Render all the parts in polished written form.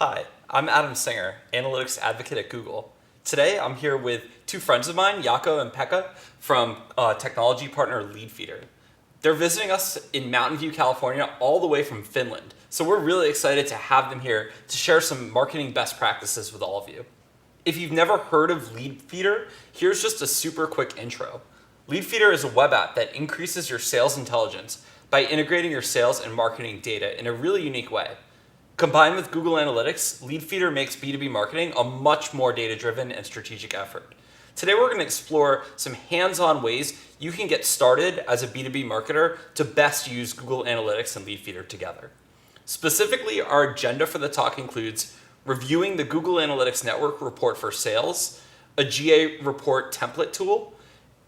Hi, I'm Adam Singer, Analytics Advocate at Google. Today I'm here with two friends of mine, Jaakko and Pekka, from technology partner Leadfeeder. They're visiting us in Mountain View, California, all the way from Finland. So we're really excited to have them here to share some marketing best practices with all of you. If you've never heard of Leadfeeder, here's just a super quick intro. Leadfeeder is a web app that increases your sales intelligence by integrating your sales and marketing data in a really unique way. Combined with Google Analytics, Leadfeeder makes B2B marketing a much more data-driven and strategic effort. Today we're going to explore some hands-on ways you can get started as a B2B marketer to best use Google Analytics and Leadfeeder together. Specifically, our agenda for the talk includes reviewing the Google Analytics Network report for sales, a GA report template tool,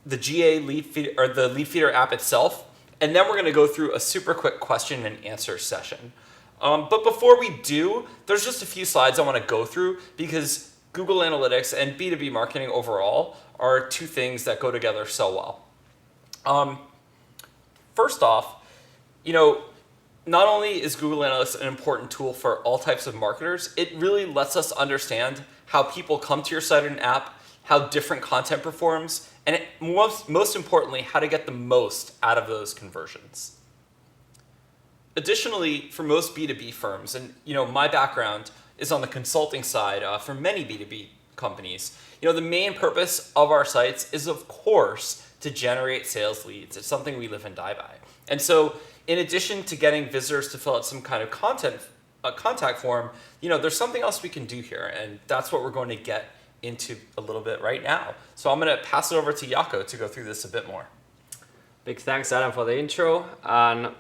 the GA Leadfeeder, or the Leadfeeder app itself, and then we're going to go through a super quick question and answer session. But before we do, there's just a few slides I want to go through because Google Analytics and B2B marketing overall are two things that go together so well. First off, not only is Google Analytics an important tool for all types of marketers, it really lets us understand how people come to your site or an app, how different content performs, and most importantly, how to get the most out of those conversions. Additionally, for most B2B firms, and my background is on the consulting side for many B2B companies, the main purpose of our sites is, of course, to generate sales leads. It's something we live and die by. And so in addition to getting visitors to fill out some kind of contact form, there's something else we can do here, and that's what we're going to get into a little bit right now. So I'm going to pass it over to Jaakko to go through this a bit more. Big thanks, Adam, for the intro. And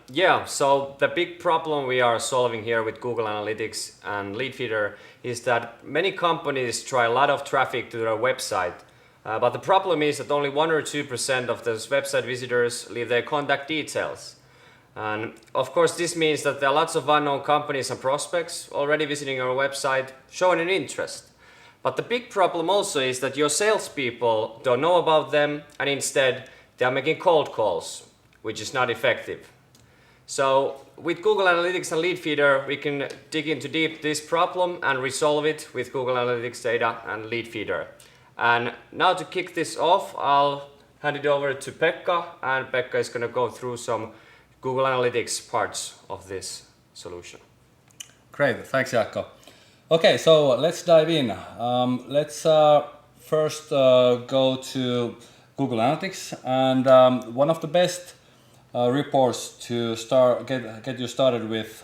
so the big problem we are solving here with Google Analytics and Leadfeeder is that many companies try a lot of traffic to their website. But the problem is that only 1 or 2% of those website visitors leave their contact details. And of course, this means that there are lots of unknown companies and prospects already visiting your website, showing an interest. But the big problem also is that your salespeople don't know about them, and instead they are making cold calls, which is not effective. So with Google Analytics and Leadfeeder, we can dig into deep this problem and resolve it with Google Analytics data and Leadfeeder. And now to kick this off, I'll hand it over to Pekka, and Pekka is going to go through some Google Analytics parts of this solution. Great, thanks Jaakko. Okay, so let's dive in. Let's first go to Google Analytics, and one of the best reports to get you started with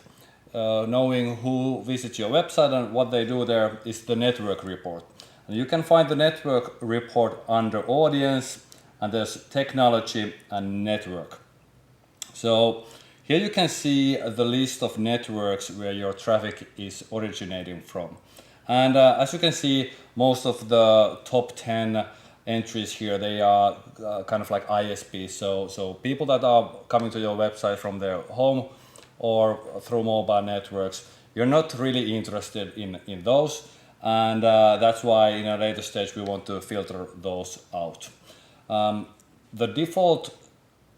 knowing who visits your website and what they do there is the network report. And you can find the network report under audience, and there's technology and network. So here you can see the list of networks where your traffic is originating from. And as you can see, most of the top 10 entries here, they are kind of like ISPs, so people that are coming to your website from their home or through mobile networks. You're not really interested in those, and that's why in a later stage we want to filter those out. The default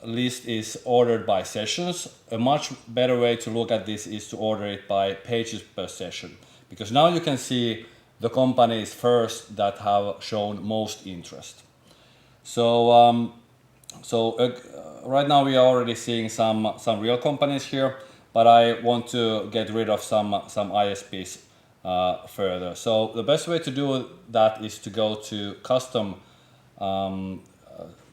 list is ordered by sessions. A much better way to look at this is to order it by pages per session, because now you can see the companies first that have shown most interest. So, right now we are already seeing some real companies here, but I want to get rid of some ISPs further. So the best way to do that is to go to custom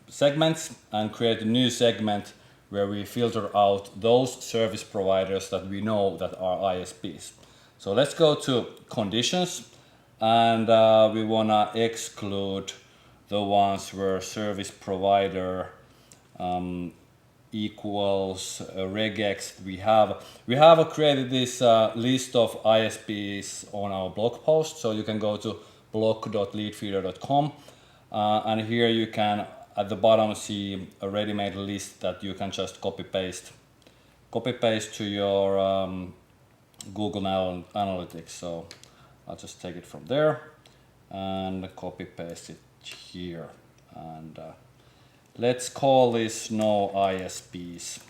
segments and create a new segment where we filter out those service providers that we know that are ISPs. So let's go to conditions. And we want to exclude the ones where service provider equals regex. We have created this list of ISPs on our blog post, so you can go to blog.leadfeeder.com and here you can at the bottom see a ready-made list that you can just copy paste to your Google Analytics. So I'll just take it from there and copy paste it here, and let's call this no ISPs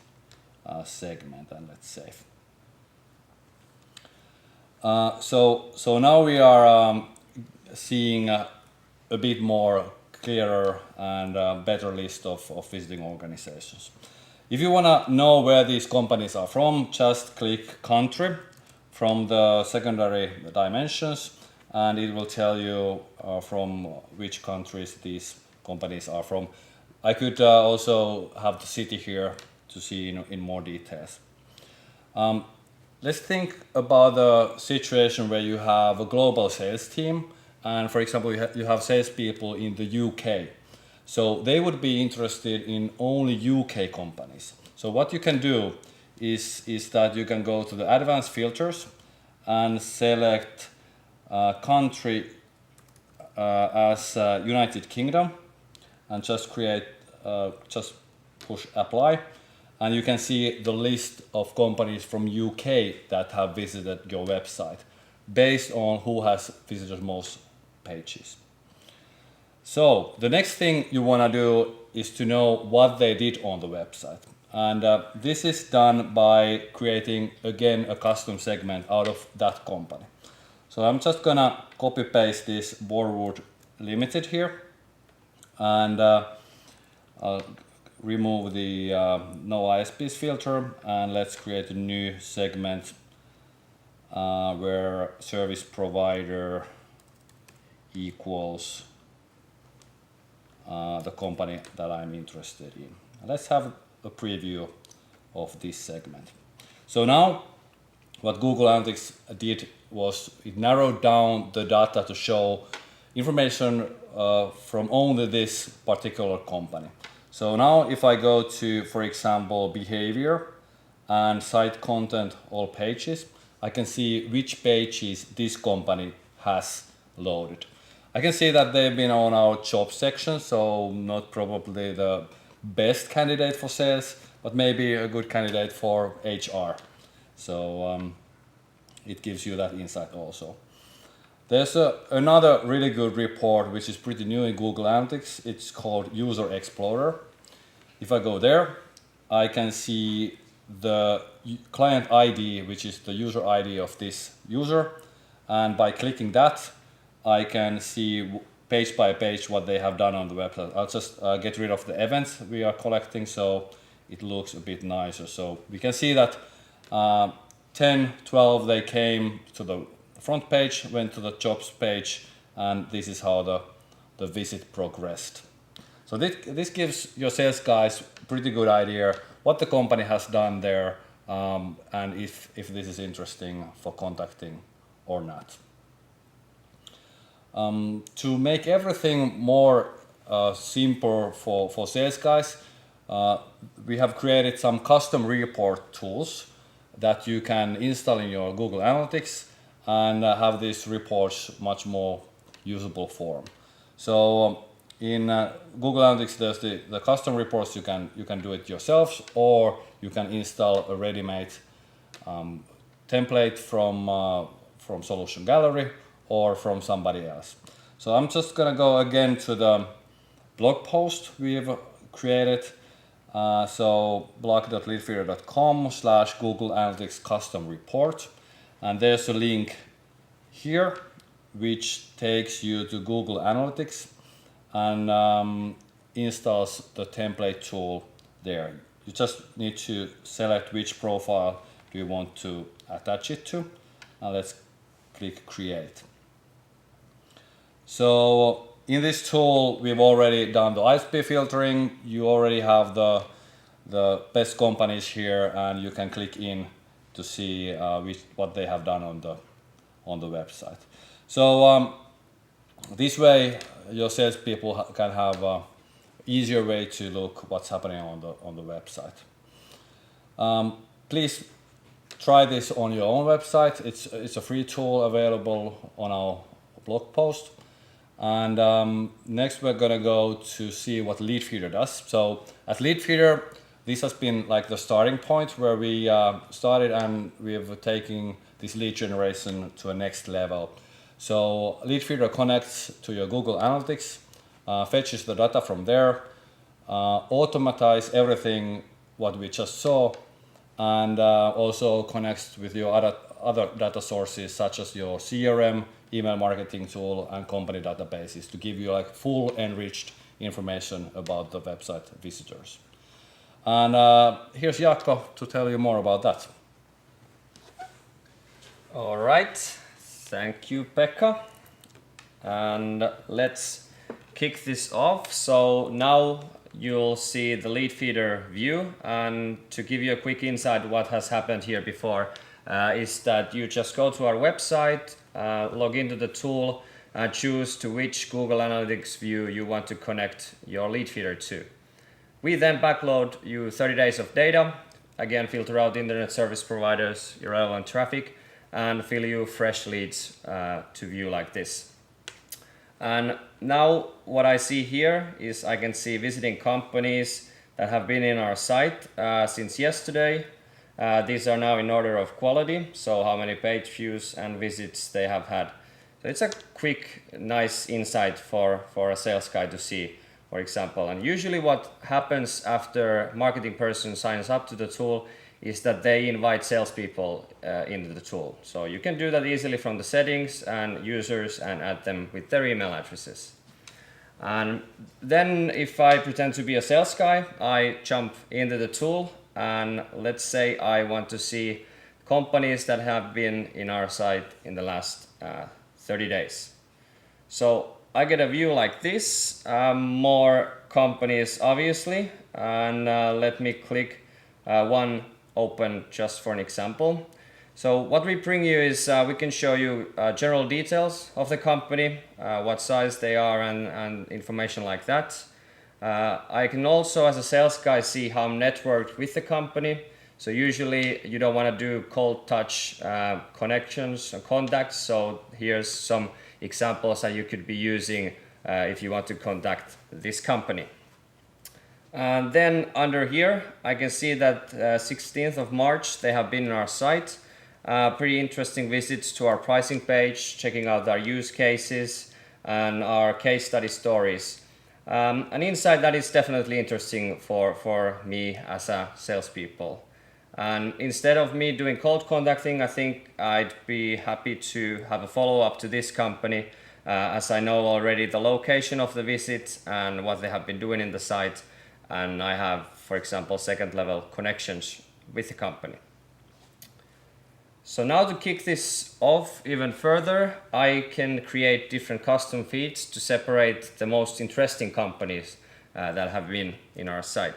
segment, and let's save. So now we are seeing a bit more clearer and better list of visiting organizations. If you want to know where these companies are from, just click country from the secondary dimensions, and it will tell you from which countries these companies are from. I could also have the city here to see in more details. Let's think about the situation where you have a global sales team, and for example, you have salespeople in the UK. So they would be interested in only UK companies. So what you can do is that you can go to the advanced filters and select country as United Kingdom, and just just push apply, and you can see the list of companies from UK that have visited your website based on who has visited most pages. So the next thing you want to do is to know what they did on the website, and this is done by creating again a custom segment out of that company. So I'm just gonna copy paste this Borwood Limited here, and I'll remove the no ISPs filter, and let's create a new segment where service provider equals the company that I'm interested in. Let's have a preview of this segment. So now what Google Analytics did was it narrowed down the data to show information from only this particular company. So now if I go to, for example, behavior and site content, all pages, I can see which pages this company has loaded. I can see that they've been on our job section, so not probably the best candidate for sales, but maybe a good candidate for HR. So it gives you that insight also. There's another really good report which is pretty new in Google Analytics. It's called User Explorer. If I go there, I can see the client ID, which is the user ID of this user, and by clicking that, I can see page by page what they have done on the website. I'll just get rid of the events we are collecting so it looks a bit nicer. So we can see that 10, 12, they came to the front page, went to the jobs page, and this is how the visit progressed. So this gives your sales guys a pretty good idea what the company has done there, and if this is interesting for contacting or not. To make everything more simple for sales guys, we have created some custom report tools that you can install in your Google Analytics and have these reports much more usable form. So in Google Analytics, there's the custom reports. You can do it yourselves, or you can install a ready-made template from Solution Gallery or from somebody else. So I'm just gonna go again to the blog post we've created. So blog.leadfeeder.com/Google Analytics custom report, and there's a link here which takes you to Google Analytics and installs the template tool there. You just need to select which profile do you want to attach it to, and let's click create. So in this tool, we've already done the ISP filtering. You already have the best companies here, and you can click in to see what they have done on the website. So this way, your salespeople can have an easier way to look what's happening on the website. Please try this on your own website. It's a free tool available on our blog post. And next we're gonna go to see what Leadfeeder does. So at Leadfeeder, this has been like the starting point where we started, and we've taken this lead generation to a next level. So Leadfeeder connects to your Google Analytics, fetches the data from there, automatize everything what we just saw, and also connects with your other data sources such as your CRM, email marketing tool, and company databases to give you like full enriched information about the website visitors. And here's Jaakko to tell you more about that. All right, thank you, Pekka. And let's kick this off. So now you'll see the Leadfeeder view, and to give you a quick insight what has happened here before is that you just go to our website, log into the tool, and choose to which Google Analytics view you want to connect your Leadfeeder to. We then backload you 30 days of data, again filter out internet service providers, irrelevant traffic, and fill you fresh leads to view like this. And now what I see here is I can see visiting companies that have been in our site since yesterday. These are now in order of quality, so how many page views and visits they have had. So it's a quick, nice insight for a sales guy to see, for example. And usually what happens after marketing person signs up to the tool is that they invite salespeople into the tool. So you can do that easily from the settings and users and add them with their email addresses. And then if I pretend to be a sales guy, I jump into the tool, and let's say I want to see companies that have been in our site in the last 30 days. So I get a view like this, more companies obviously, and let me click one open just for an example. So what we bring you is we can show you general details of the company, what size they are, and information like that. I can also, as a sales guy, see how I'm networked with the company. So usually you don't want to do cold touch connections and contacts. So here's some examples that you could be using if you want to contact this company. And then under here, I can see that 16th of March, they have been in our site. Pretty interesting visits to our pricing page, checking out our use cases and our case study stories. An insight that is definitely interesting for me as a salespeople. And instead of me doing cold contacting, I think I'd be happy to have a follow-up to this company as I know already the location of the visit and what they have been doing in the site. And I have, for example, second level connections with the company. So now to kick this off even further, I can create different custom feeds to separate the most interesting companies that have been in our site.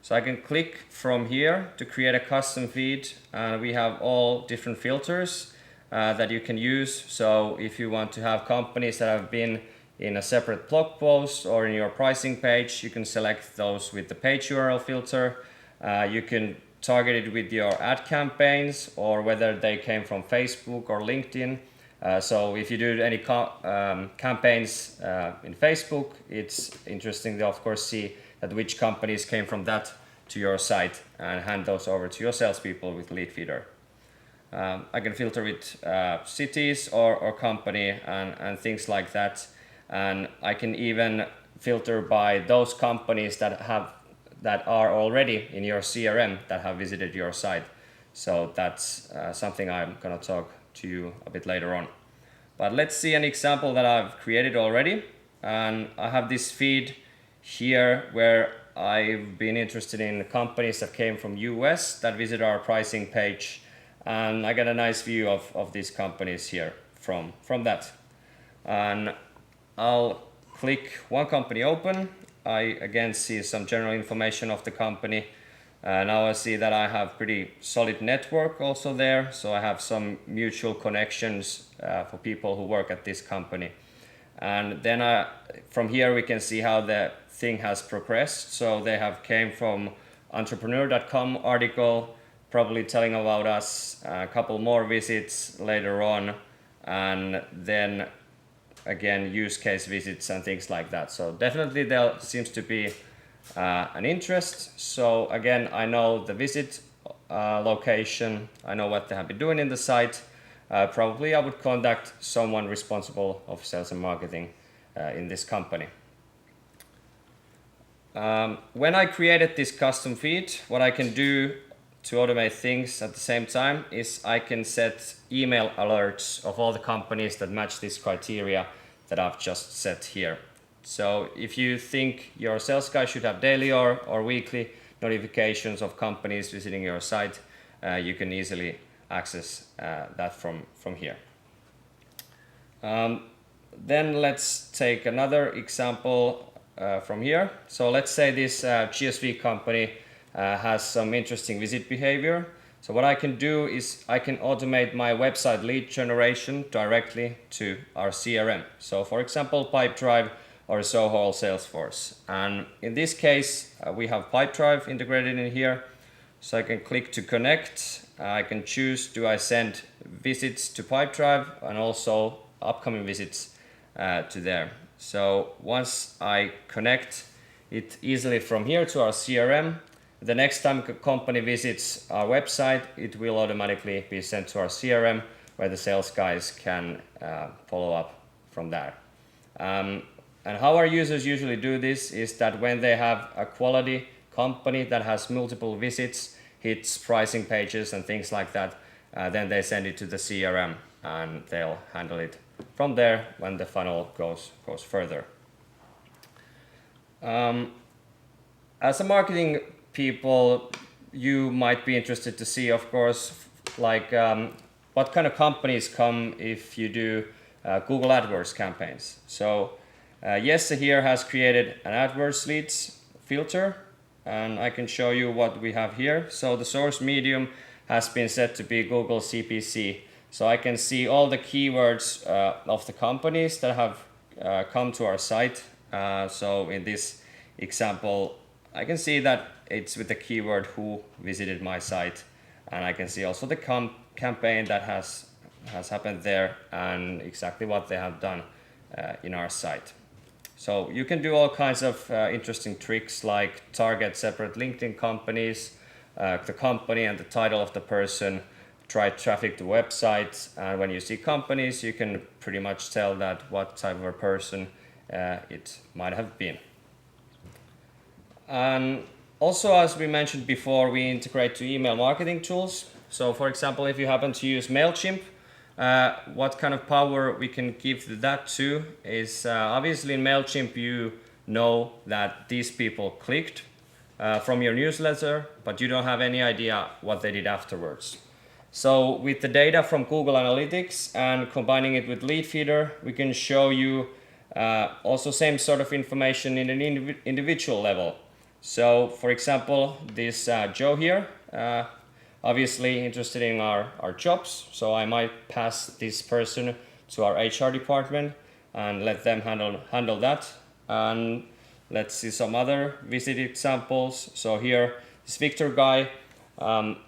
So I can click from here to create a custom feed, and we have all different filters that you can use. So if you want to have companies that have been in a separate blog post or in your pricing page, you can select those with the page URL filter. You can target it with your ad campaigns or whether they came from Facebook or LinkedIn. So if you do any campaigns in Facebook, it's interesting to of course see that which companies came from that to your site and hand those over to your salespeople with Leadfeeder. I can filter with cities or company and things like that. And I can even filter by those companies that are already in your CRM that have visited your site. So that's something I'm going to talk to you a bit later on. But let's see an example that I've created already. And I have this feed here where I've been interested in companies that came from US that visit our pricing page. And I get a nice view of these companies here from that. And I'll click one company open. I again see some general information of the company. Now I see that I have pretty solid network also there. So I have some mutual connections for people who work at this company. And then from here we can see how the thing has progressed. So they have came from entrepreneur.com article, probably telling about us, a couple more visits later on, and then again use case visits and things like that. So definitely there seems to be an interest. So again, I know the visit location, I know what they have been doing in the site. Probably I would contact someone responsible of sales and marketing in this company. When I created this custom feed, what I can do to automate things at the same time is I can set email alerts of all the companies that match this criteria that I've just set here. So if you think your sales guy should have daily or weekly notifications of companies visiting your site, you can easily access that from here. Then let's take another example from here. So let's say this GSV company has some interesting visit behavior. So what I can do is I can automate my website lead generation directly to our CRM. So for example, Pipedrive or Zoho or Salesforce. And in this case, we have Pipedrive integrated in here. So I can click to connect. I can choose, do I send visits to Pipedrive and also upcoming visits to there. So once I connect it easily from here to our CRM, the next time a company visits our website, it will automatically be sent to our CRM where the sales guys can follow up from there. And how our users usually do this is that when they have a quality company that has multiple visits, hits, pricing pages and things like that, then they send it to the CRM and they'll handle it from there when the funnel goes further. As a marketing people, you might be interested to see, of course, like what kind of companies come if you do Google AdWords campaigns. So Jesse here has created an AdWords leads filter, and I can show you what we have here. So the source medium has been set to be Google CPC. So I can see all the keywords of the companies that have come to our site. So in this example, I can see that it's with the keyword who visited my site, and I can see also the campaign that has happened there and exactly what they have done in our site. So you can do all kinds of interesting tricks like target separate LinkedIn companies, the company and the title of the person, try traffic to websites, and when you see companies you can pretty much tell that what type of a person it might have been. And also, as we mentioned before, we integrate to email marketing tools. So for example, if you happen to use MailChimp, what kind of power we can give that to is obviously in MailChimp you know that these people clicked from your newsletter, but you don't have any idea what they did afterwards. So with the data from Google Analytics and combining it with Leadfeeder, we can show you also same sort of information in an individual level. So for example, this Joe here, obviously interested in our jobs. So I might pass this person to our HR department and let them handle that. And let's see some other visit examples. So here, this Victor guy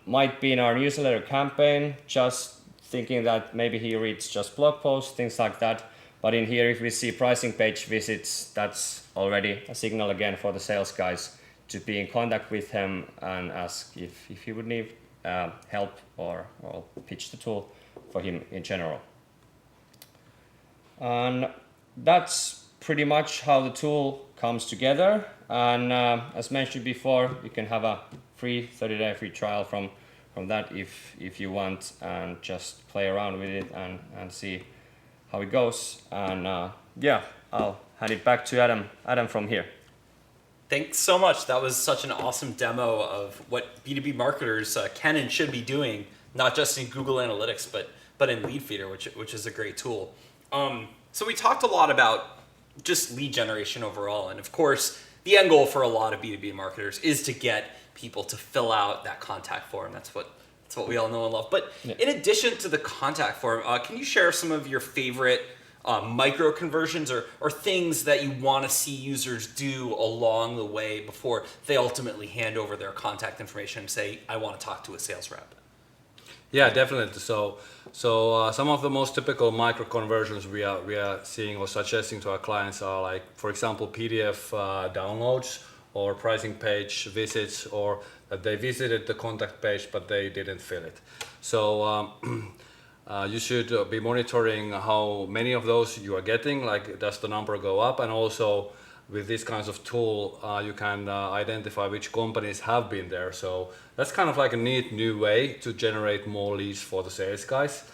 might be in our newsletter campaign, just thinking that maybe he reads just blog posts, things like that. But in here, if we see pricing page visits, that's already a signal again for the sales guys to be in contact with him and ask if he would need help or pitch the tool for him in general. And that's pretty much how the tool comes together. And as mentioned before, you can have a free 30-day free trial from that if you want, and just play around with it and see how it goes. And yeah, I'll hand it back to Adam from here. Thanks so much. That was such an awesome demo of what B2B marketers can and should be doing, not just in Google Analytics, but in Leadfeeder, which is a great tool. So we talked a lot about just lead generation overall. And of course, the end goal for a lot of B2B marketers is to get people to fill out that contact form. That's what we all know and love. But yeah, in addition to the contact form, can you share some of your favorite micro conversions or things that you want to see users do along the way before they ultimately hand over their contact information and say, I want to talk to a sales rep? Yeah, definitely. So some of the most typical micro conversions we are seeing or suggesting to our clients are like, for example, PDF downloads or pricing page visits, or that they visited the contact page but they didn't fill it. So you should be monitoring how many of those you are getting, like does the number go up, and also with this kinds of tool, you can identify which companies have been there. So that's kind of like a neat new way to generate more leads for the sales guys.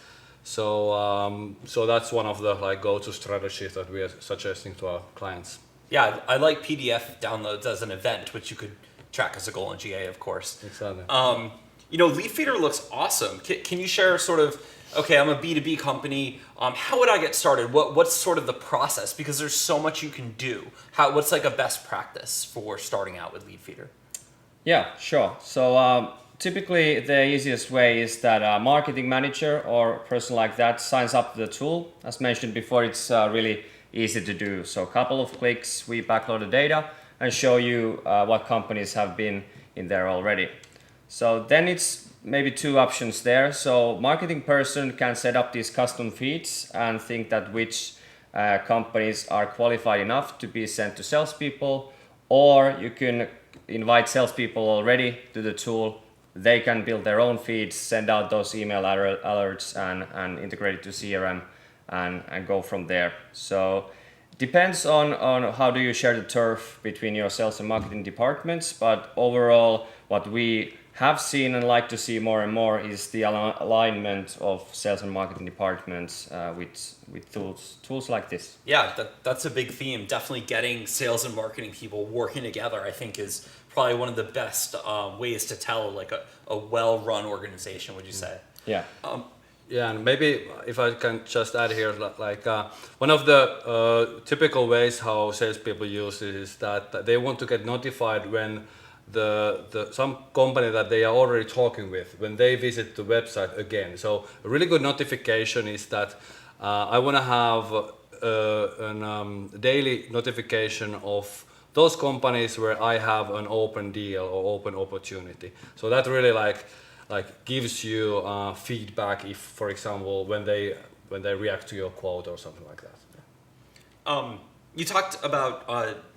So that's one of the like go-to strategies that we are suggesting to our clients. Yeah, I like PDF downloads as an event, which you could track as a goal in GA, of course. Exactly. Leadfeeder looks awesome. Can you share sort of, okay, I'm a B2B company. How would I get started? What's sort of the process? Because there's so much you can do. What's like a best practice for starting out with Leadfeeder? Yeah, sure. So typically the easiest way is that a marketing manager or a person like that signs up to the tool. As mentioned before, it's really easy to do. So a couple of clicks, we backload the data and show you what companies have been in there already. So then it's maybe two options there. So marketing person can set up these custom feeds and think that which companies are qualified enough to be sent to salespeople, or you can invite salespeople already to the tool. They can build their own feeds, send out those email alerts and integrate it to CRM and go from there. So depends on how do you share the turf between your sales and marketing departments, but overall what we have seen and like to see more and more is the alignment of sales and marketing departments with tools like this. Yeah, that's a big theme. Definitely getting sales and marketing people working together, I think, is probably one of the best ways to tell like a well-run organization, would you say? Yeah. Yeah, and maybe if I can just add here, like one of the typical ways how salespeople use it is that they want to get notified when the some company that they are already talking with, when they visit the website again. So a really good notification is that I want to have a daily notification of those companies where I have an open deal or open opportunity. So that really like gives you feedback if, for example, when they react to your quote or something like that. You talked about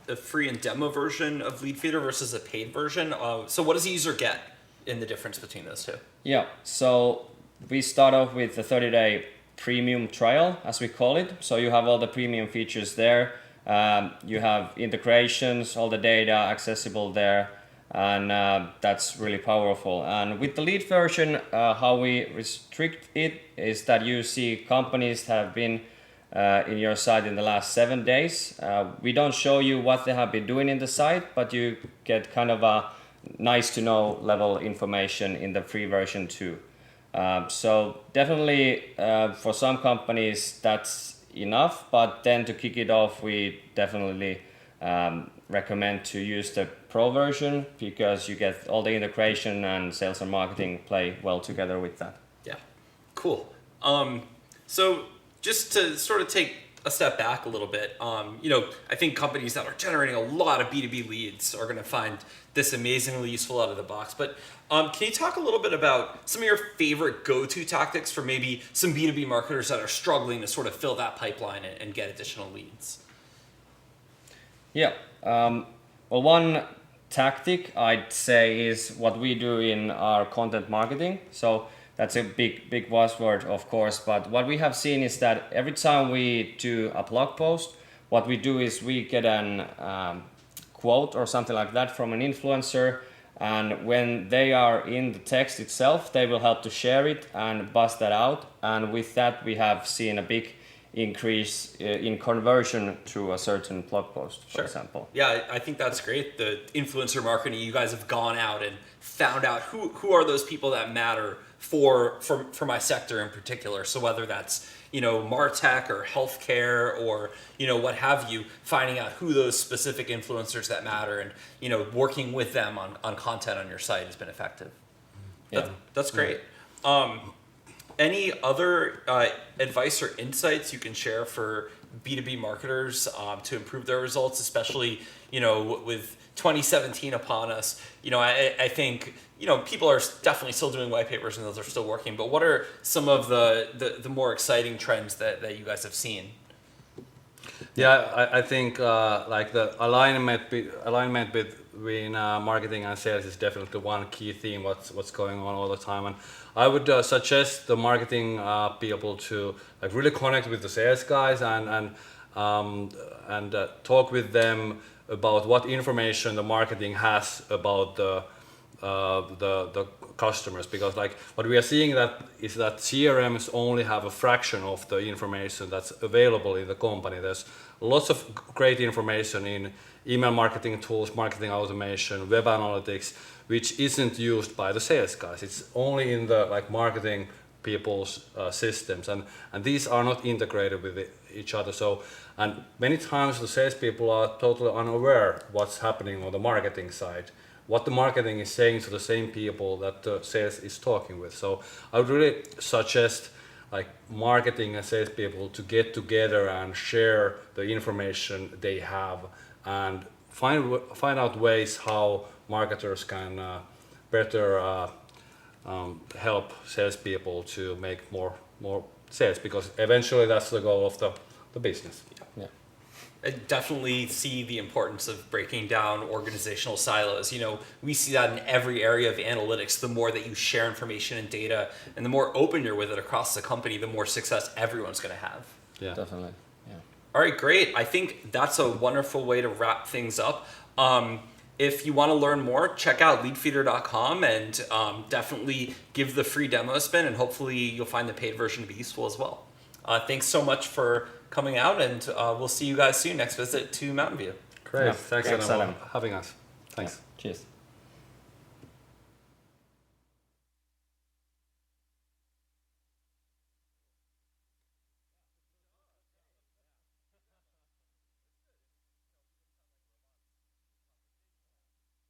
a free and demo version of Leadfeeder versus a paid version. So what does the user get in the difference between those two? Yeah, so we start off with a 30-day premium trial, as we call it. So you have all the premium features there. You have integrations, all the data accessible there, and that's really powerful. And with the lead version, how we restrict it is that you see companies that have been in your site in the last 7 days. We don't show you what they have been doing in the site, but you get kind of a nice to know level information in the free version too. So definitely for some companies that's enough, but then to kick it off, we definitely recommend to use the pro version because you get all the integration and sales and marketing play well together with that. Yeah, cool. So just to sort of take a step back a little bit, I think companies that are generating a lot of B2B leads are going to find this amazingly useful out of the box. But can you talk a little bit about some of your favorite go-to tactics for maybe some B2B marketers that are struggling to sort of fill that pipeline and get additional leads? Yeah. Well, one tactic I'd say is what we do in our content marketing. So that's a big buzzword, of course, but what we have seen is that every time we do a blog post, what we do is we get an quote or something like that from an influencer, and when they are in the text itself, they will help to share it and buzz that out, and with that we have seen a big increase in conversion to a certain blog post, for example. Yeah, I think that's great. The influencer marketing, you guys have gone out and found out who are those people that matter for my sector in particular. So whether that's MarTech or healthcare or what have you, finding out who those specific influencers that matter and working with them on content on your site has been effective. Yeah. That's great. Any other advice or insights you can share for B2B marketers to improve their results, especially with 2017 upon us? I think people are definitely still doing white papers and those are still working. But what are some of the more exciting trends that you guys have seen? Yeah, I think like the alignment between marketing and sales is definitely one key theme. What's going on all the time, and I would suggest the marketing people to like really connect with the sales guys and talk with them about what information the marketing has about the customers, because like what we are seeing is that CRMs only have a fraction of the information that's available in the company. There's lots of great information in email marketing tools, marketing automation, web analytics, which isn't used by the sales guys. It's only in the like marketing people's systems, and these are not integrated with each other. So, and many times the salespeople are totally unaware what's happening on the marketing side, what the marketing is saying to the same people that the sales is talking with. So I would really suggest like marketing and salespeople to get together and share the information they have and find out ways how marketers can better help salespeople to make more sales, because eventually that's the goal of the business. Yeah. I definitely see the importance of breaking down organizational silos. You know, we see that in every area of analytics. The more that you share information and data, and the more open you're with it across the company, the more success everyone's going to have. Yeah, Definitely. Yeah. All right, great. I think that's a wonderful way to wrap things up. If you want to learn more, check out leadfeeder.com and definitely give the free demo a spin, and hopefully you'll find the paid version to be useful as well. Thanks so much for coming out, and we'll see you guys soon next visit to Mountain View. great. Yeah. Thanks, Thanks, Adam, Adam. for having us. Thanks. Cheers.